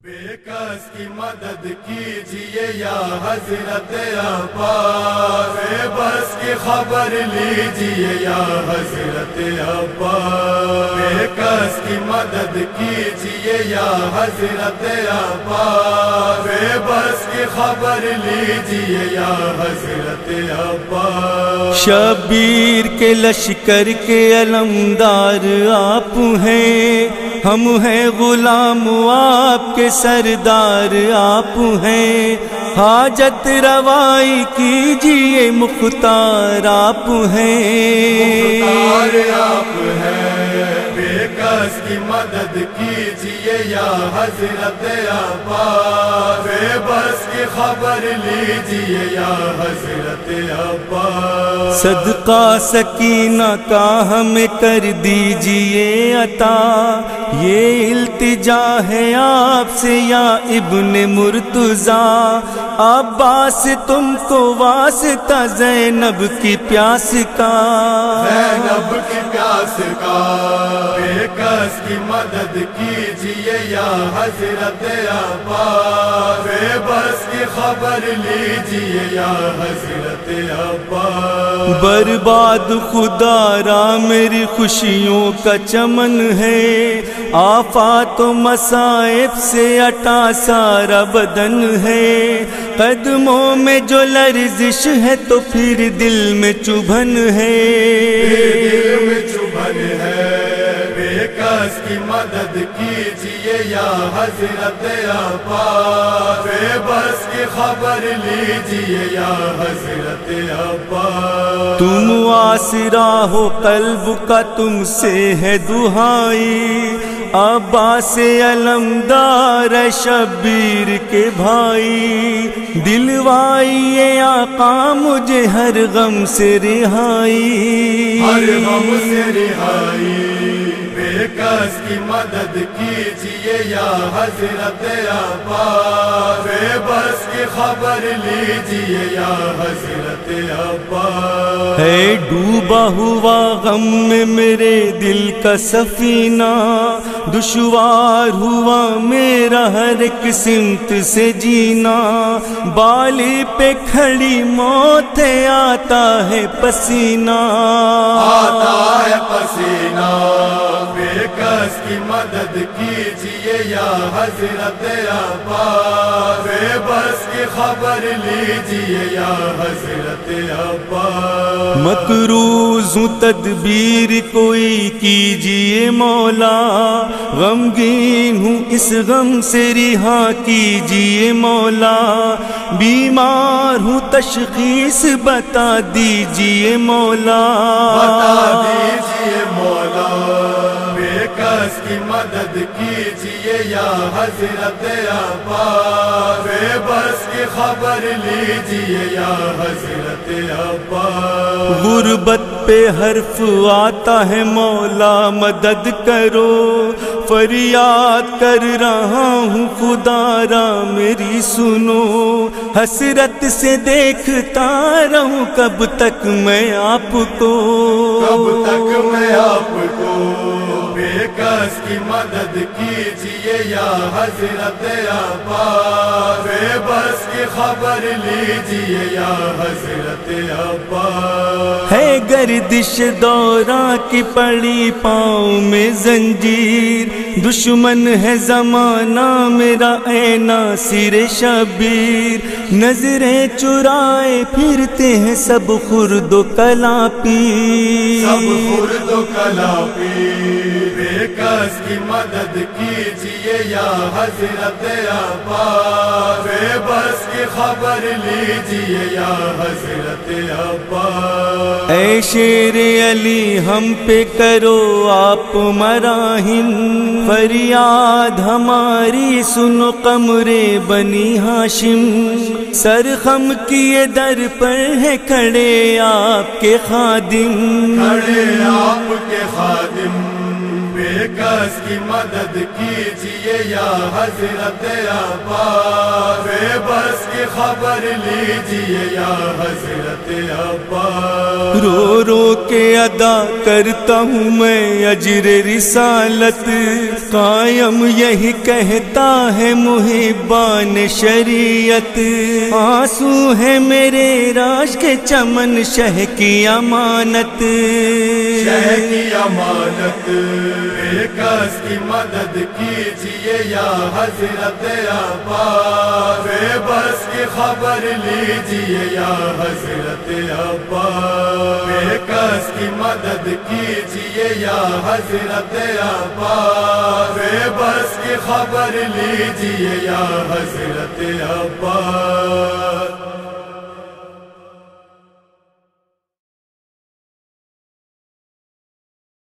بے کس کی مدد کیجئے یا حضرت عباس، بے بس کی خبر لیجئے یا حضرت عباس، بے کس کی مدد کیجئے یا حضرت عباس، بے بس کی خبر لیجئے یا حضرت عباس۔ شبیر کے لشکر کے علمدار آپ ہیں، ہم ہیں غلام آپ کے سردار آپ ہیں، حاجت روائی کیجئے مختار آپ ہیں، مختار آپ ہیں، بے کس کی مدد کیجئے یا حضرت عباس، بے بس کی خبر لیجئے یا حضرت عباس۔ صدقہ سکینہ کا ہمیں کر دیجئے عطا، یہ التجا ہے آپ سے یا ابن مرتضیٰ، عباس تم کو واسطہ زینب کی پیاس کا، زینب کی پیاس کا، بے کس کی مدد کیجئے یا حضرت عباس، بے بس کی خبر لیجئے یا حضرت عباس۔ برباد خدا را میری خوشیوں کا چمن ہے، آفات و مصائب سے اٹا سارا بدن ہے، قدموں میں جو لرزش ہے تو پھر دل میں چبھن ہے، دل میں چبھن ہے، بے کس کی مدد کیجئے یا حضرت عباس، بے بس کی خبر لیجئے یا حضرت عباس۔ تم آسرا ہو قلب کا تم سے ہے دہائی، عباس علمدار شبیر کے بھائی، دلوائیے آقا مجھے ہر غم سے رہائی، ہر غم سے رہائی، بے کس کی مدد کیجئے یا حضرت عباس، بے بس کی خبر لیجئے یا حضرت عباس۔ ہے ڈوبا ہوا غم میں میرے دل کا سفینہ، دشوار ہوا میرا ہر ایک سمت سے جینا، بالی پہ کھڑی موت ہے آتا ہے پسینہ، آتا ہے پسینہ، بے کس کی مدد کیجئے یا حضرت عباس، بے بس کی خبر لیجئے یا حضرت عباس۔ مقروض ہوں تدبیر کوئی کیجئے مولا، غمگین ہوں اس غم سے رہا کیجئے مولا، بیمار ہوں تشخیص بتا دیجئے مولا، بتا دیجئے مولا، بے کس کی مدد کیجئے یا حضرت عباس، بے بس کی خبر لیجئے یا حضرت عباس۔ غربت پہ حرف آتا ہے مولا مدد کرو، فریاد کر رہا ہوں خدا را میری سنو، حسرت سے دیکھتا رہوں کب تک میں آپ کو، کب تک میں آپ کو، بے کس کی مدد کیجئے یا حضرت عباس، بے بس کی خبر لیجئے یا حضرت عباس۔ ہے گردش دوراں کی پڑی پاؤں میں زنجیر، دشمن ہے زمانہ میرا اے ناصر شبیر، نظریں چرائے پھرتے ہیں سب خرد و کلاں پیر، سب خرد و کلاں پیر، بے کس کی مدد کیجئے یا حضرت عباس، بے بس کی خبر لیجئے یا حضرت عباس۔ اے شیر علی ہم پہ کرو آپ مراہم، فریاد ہماری سنو قمر بنی ہاشم، سرخم کیے در پر ہے کھڑے آپ کے خادم، کھڑے آپ کے خادم، بے کس کی مدد کیجئے یا حضرت عباس، بے بس کی خبر لیجئے یا حضرت عباس۔ رو رو کے ادا کرتا ہوں میں اجر رسالت، قائم یہی کہتا ہے محبان شریعت، آنسو ہے میرے راج کے چمن شہ کی امانت، شہ کی امانت، بے کس کی مدد کیجئے یا حضرت عباس، بے بس کی خبر لیجئے یا حضرت عباس، بے کس کی مدد کیجئے یا حضرت عباس، بے بس کی خبر لیجئے یا حضرت عباس۔